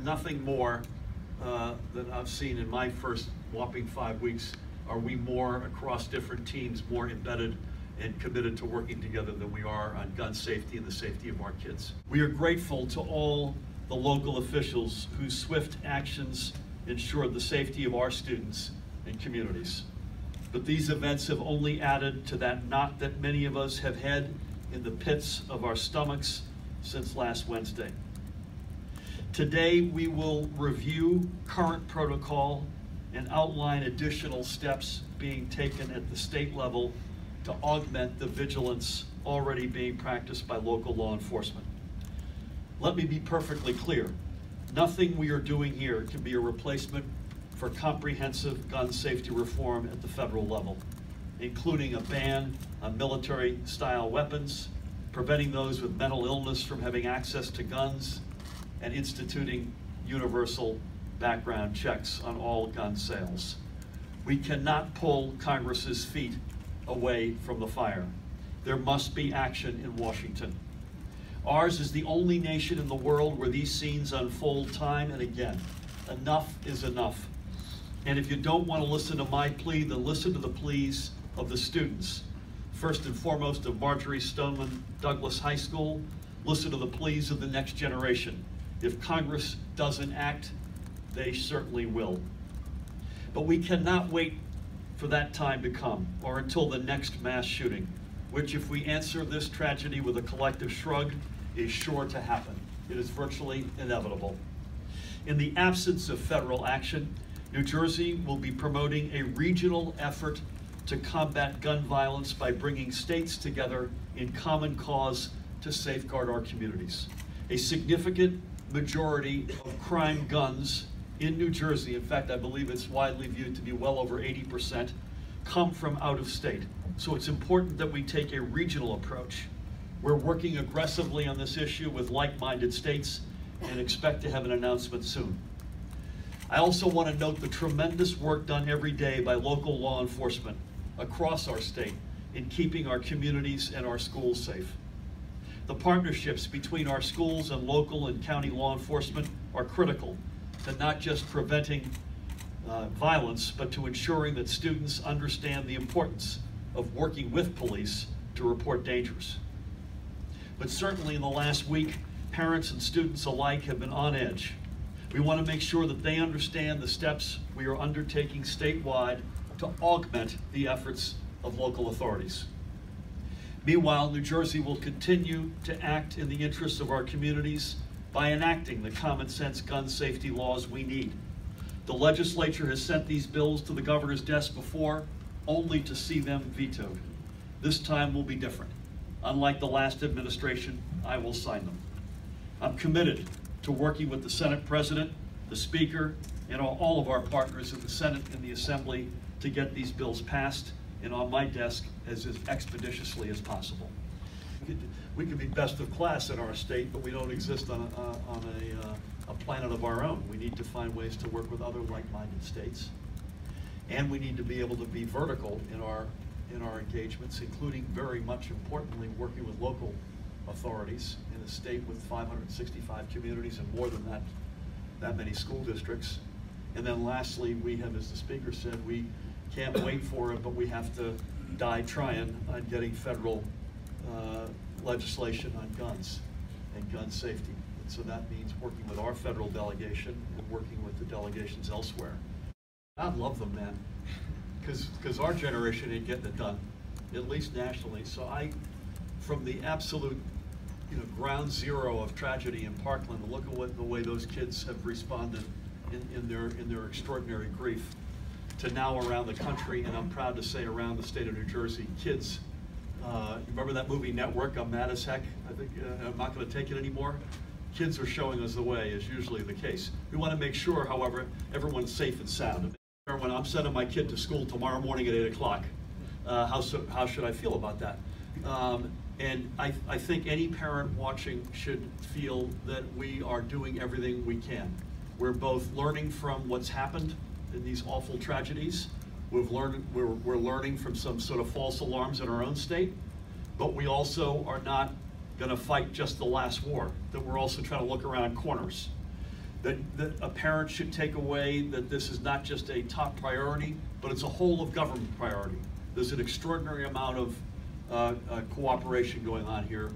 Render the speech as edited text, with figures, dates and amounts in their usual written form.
nothing more than I've seen in my first whopping 5 weeks are we more across different teams, more embedded and committed to working together than we are on gun safety and the safety of our kids. We are grateful to all the local officials whose swift actions ensured the safety of our students and communities. But these events have only added to that knot that many of us have had in the pits of our stomachs since last Wednesday. Today, we will review current protocol and outline additional steps being taken at the state level to augment the vigilance already being practiced by local law enforcement. Let me be perfectly clear. Nothing we are doing here can be a replacement for comprehensive gun safety reform at the federal level, including a ban on military-style weapons, preventing those with mental illness from having access to guns, and instituting universal background checks on all gun sales. We cannot pull Congress's feet away from the fire. There must be action in Washington. Ours is the only nation in the world where these scenes unfold time and again. Enough is enough. And if you don't want to listen to my plea, then listen to the pleas of the students. First and foremost of Marjory Stoneman Douglas High School. Listen to the pleas of the next generation. If Congress doesn't act, they certainly will. But we cannot wait for that time to come, or until the next mass shooting, which, if we answer this tragedy with a collective shrug, is sure to happen. It is virtually inevitable. In the absence of federal action, New Jersey will be promoting a regional effort to combat gun violence by bringing states together in common cause to safeguard our communities. A significant majority of crime guns in New Jersey, in fact, I believe it's widely viewed to be well over 80%, come from out of state. So it's important that we take a regional approach. We're working aggressively on this issue with like-minded states and expect to have an announcement soon. I also want to note the tremendous work done every day by local law enforcement across our state in keeping our communities and our schools safe. The partnerships between our schools and local and county law enforcement are critical to not just preventing violence, but to ensuring that students understand the importance of working with police to report dangers. But certainly in the last week, parents and students alike have been on edge. We want to make sure that they understand the steps we are undertaking statewide to augment the efforts of local authorities. Meanwhile, New Jersey will continue to act in the interests of our communities by enacting the common sense gun safety laws we need. The legislature has sent these bills to the governor's desk before, only to see them vetoed. This time will be different. Unlike the last administration, I will sign them. I'm committed to working with the Senate President, the Speaker, and all of our partners in the Senate and the Assembly to get these bills passed and on my desk as expeditiously as possible. We could be best of class in our state, but we don't exist on a planet of our own. We need to find ways to work with other like-minded states, and we need to be able to be vertical in our engagements, including, very much importantly, working with local authorities in a state with 565 communities and more than that many school districts. And then lastly, we have, as the Speaker said, we can't wait for it, but we have to die trying on getting federal legislation on guns and gun safety. And so that means working with our federal delegation and working with the delegations elsewhere. I love them, man, because our generation ain't getting it done, at least nationally. So from the absolute ground zero of tragedy in Parkland, look at the way those kids have responded in their extraordinary grief, to now around the country, and I'm proud to say around the state of New Jersey, kids. Remember that movie Network? I'm mad as heck. I think I'm not going to take it anymore. Kids are showing us the way, is usually the case. We want to make sure, however, everyone's safe and sound. When I'm sending my kid to school tomorrow morning at 8 o'clock, how should I feel about that? And I think any parent watching should feel that we are doing everything we can. We're both learning from what's happened in these awful tragedies. We're learning from some sort of false alarms in our own state, but we also are not going to fight just the last war, that we're also trying to look around corners. that a parent should take away that this is not just a top priority, but it's a whole of government priority. There's an extraordinary amount of cooperation going on here.